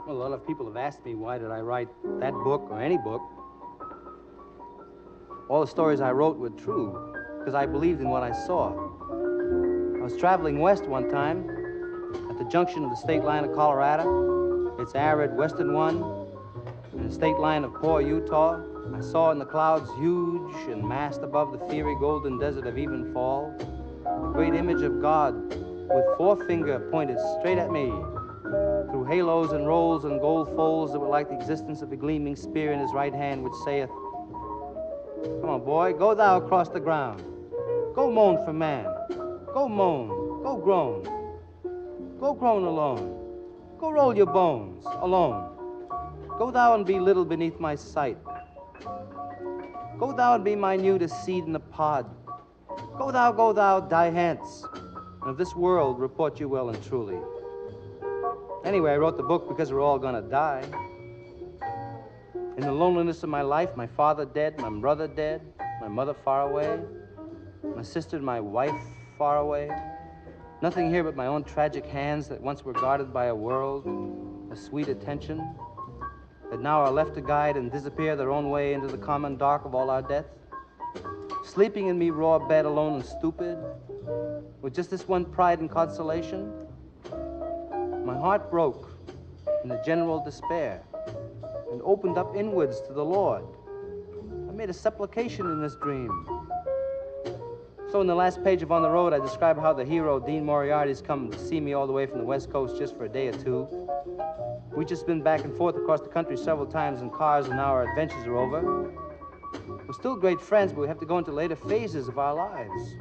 Well, a lot of people have asked me why did I write that book or any book. All the stories I wrote were true because I believed in what I saw. I was traveling west one time at the junction of the state line of Colorado, its arid western one, and the state line of poor Utah. I saw in the clouds, huge and massed above the fiery golden desert of even fall, the great image of God with forefinger pointed straight at me through halos and rolls and gold folds that were like the existence of a gleaming spear in his right hand, which saith, "Come on, boy, go thou across the ground. Go moan for man. Go moan. Go groan. Go groan alone. Go roll your bones alone. Go thou and be little beneath my sight. Go thou and be minute as seed in the pod. Go thou, die hence, and of this world report you well and truly." Anyway, I wrote the book because we're all gonna die. In the loneliness of my life, my father dead, my brother dead, my mother far away, my sister and my wife far away. Nothing here but my own tragic hands that once were guarded by a world, a sweet attention, that now are left to guide and disappear their own way into the common dark of all our death. Sleeping in me raw bed alone and stupid, with just this one pride and consolation. My heart broke in the general despair and opened up inwards to the Lord. I made a supplication in this dream. So in the last page of On the Road, I describe how the hero, Dean Moriarty's come to see me all the way from the West Coast just for a day or two. We've just been back and forth across the country several times in cars, and now our adventures are over. We're still great friends, but we have to go into later phases of our lives.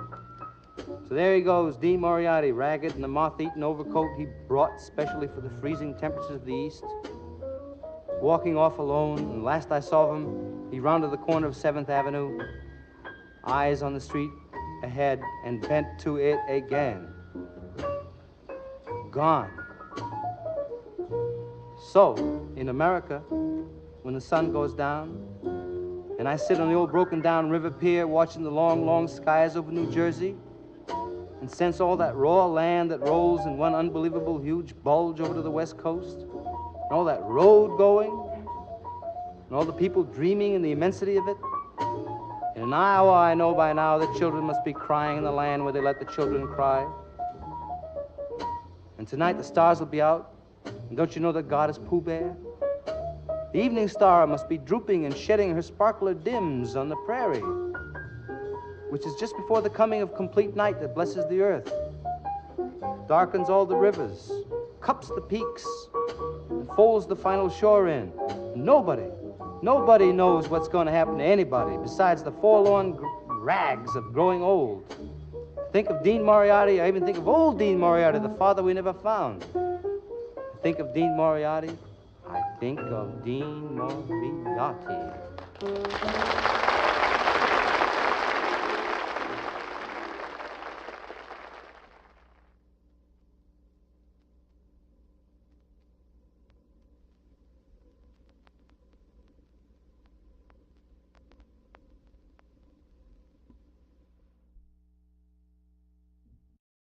So there he goes, Dean Moriarty, ragged in the moth-eaten overcoat he brought specially for the freezing temperatures of the East, walking off alone, and last I saw of him, he rounded the corner of 7th Avenue, eyes on the street ahead, and bent to it again. Gone. So, in America, when the sun goes down, and I sit on the old broken-down river pier watching the long, long skies over New Jersey, and sense all that raw land that rolls in one unbelievable huge bulge over to the West Coast, and all that road going, and all the people dreaming in the immensity of it. In an hour, I know by now that children must be crying in the land where they let the children cry. And tonight the stars will be out, and don't you know that God is Pooh Bear? The evening star must be drooping and shedding her sparkler dims on the prairie, which is just before the coming of complete night that blesses the earth, darkens all the rivers, cups the peaks, and folds the final shore in. Nobody knows what's going to happen to anybody besides the forlorn rags of growing old. Think of Dean Moriarty, I even think of old Dean Moriarty, the father we never found. Think of Dean Moriarty, I think of Dean Moriarty.